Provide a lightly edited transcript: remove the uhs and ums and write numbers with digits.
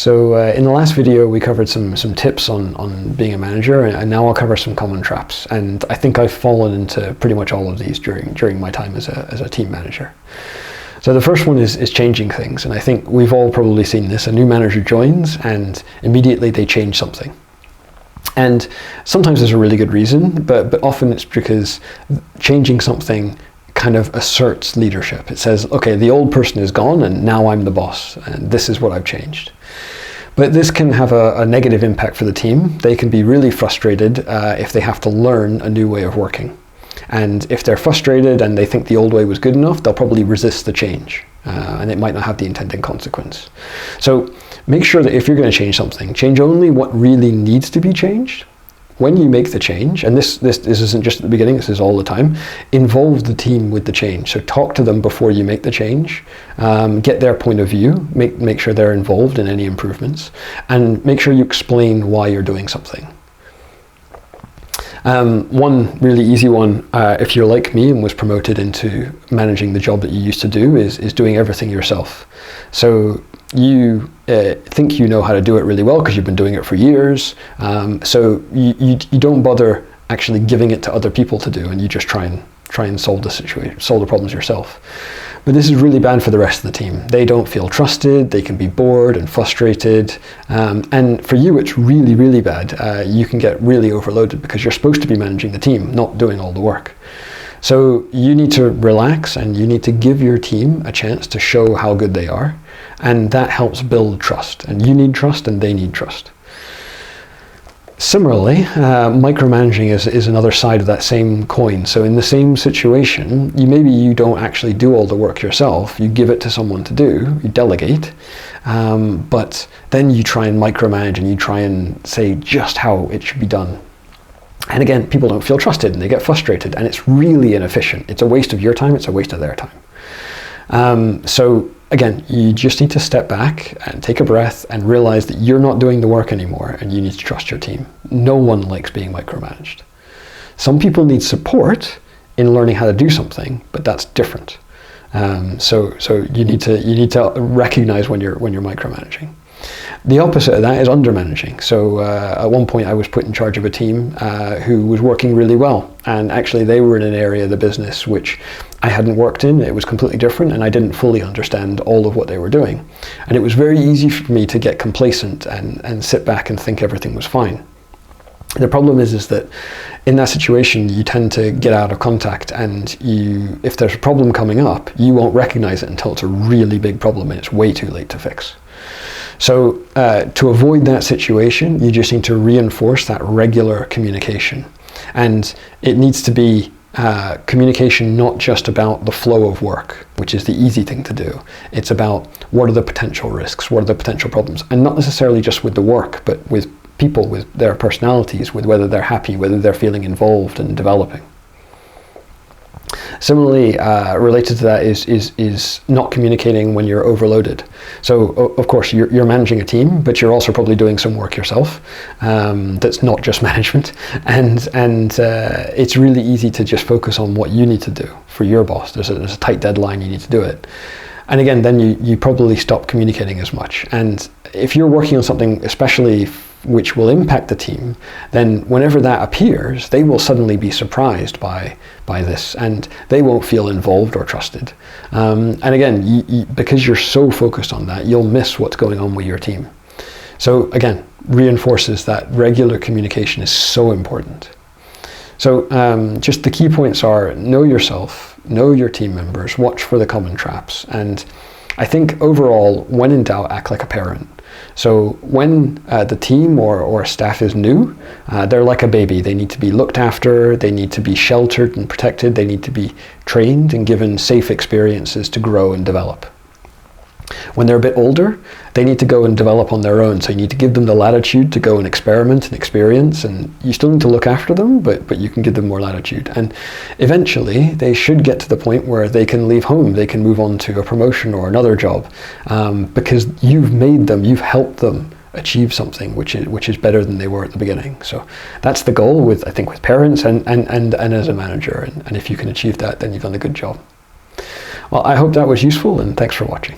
So in the last video, we covered some tips on being a manager, and now I'll cover some common traps. And I think I've fallen into pretty much all of these during my time as a team manager. So the first one is changing things, and I think we've all probably seen this. A new manager joins, and immediately they change something. And sometimes there's a really good reason, but often it's because changing something kind of asserts leadership. It says, okay, the old person is gone and now I'm the boss and this is what I've changed. But this can have a negative impact for the team. They can be really frustrated if they have to learn a new way of working. And if they're frustrated and they think the old way was good enough, they'll probably resist the change, and it might not have the intended consequence. So make sure that if you're going to change something, change only what really needs to be changed. When you make the change, and this isn't just at the beginning, this is all the time, involve the team with the change. So talk to them before you make the change, get their point of view, make sure they're involved in any improvements, and make sure you explain why you're doing something. One really easy one, if you're like me and was promoted into managing the job that you used to do, is doing everything yourself. So you think you know how to do it really well because you've been doing it for years. So you don't bother actually giving it to other people to do, and you just try and solve the situation, solve the problems yourself. But this is really bad for the rest of the team. They don't feel trusted, they can be bored and frustrated, and for you it's really, really bad. You can get really overloaded because you're supposed to be managing the team, not doing all the work. So you need to relax and you need to give your team a chance to show how good they are, and that helps build trust. And you need trust and they need trust. Similarly, micromanaging is another side of that same coin. So in the same situation, maybe you don't actually do all the work yourself, you give it to someone to do, you delegate, but then you try and micromanage and you try and say just how it should be done. And again, people don't feel trusted and they get frustrated, and it's really inefficient. It's a waste of your time, it's a waste of their time. So again, you just need to step back and take a breath and realize that you're not doing the work anymore and you need to trust your team. No one likes being micromanaged. Some people need support in learning how to do something, but that's different. So you need to recognize when you're micromanaging. The opposite of that is undermanaging. So at one point I was put in charge of a team who was working really well, and actually they were in an area of the business which I hadn't worked in. It was completely different and I didn't fully understand all of what they were doing. And it was very easy for me to get complacent and sit back and think everything was fine. The problem is that in that situation you tend to get out of contact, and if there's a problem coming up, you won't recognize it until it's a really big problem and it's way too late to fix. So to avoid that situation, you just need to reinforce that regular communication. And it needs to be communication not just about the flow of work, which is the easy thing to do. It's about what are the potential risks, what are the potential problems, and not necessarily just with the work, but with people, with their personalities, with whether they're happy, whether they're feeling involved and developing. Similarly, related to that is not communicating when you're overloaded. So of course you're managing a team, but you're also probably doing some work yourself that's not just management, and it's really easy to just focus on what you need to do for your boss. There's a tight deadline, you need to do it. And again, then you probably stop communicating as much. And if you're working on something especially which will impact the team, then whenever that appears, they will suddenly be surprised by this, and they won't feel involved or trusted. And again, because you're so focused on that, you'll miss what's going on with your team. So again, reinforces that regular communication is so important. So just the key points are: know yourself, know your team members, watch for the common traps, and I think overall, when in doubt, act like a parent. So when the team or staff is new, they're like a baby. They need to be looked after, they need to be sheltered and protected, they need to be trained and given safe experiences to grow and develop. When they're a bit older, they need to go and develop on their own. So you need to give them the latitude to go and experiment and experience, and you still need to look after them, but you can give them more latitude. And eventually they should get to the point where they can leave home, they can move on to a promotion or another job, because you've helped them achieve something which is better than they were at the beginning. So that's the goal I think with parents and as a manager. And if you can achieve that, then you've done a good job. Well, I hope that was useful, and thanks for watching.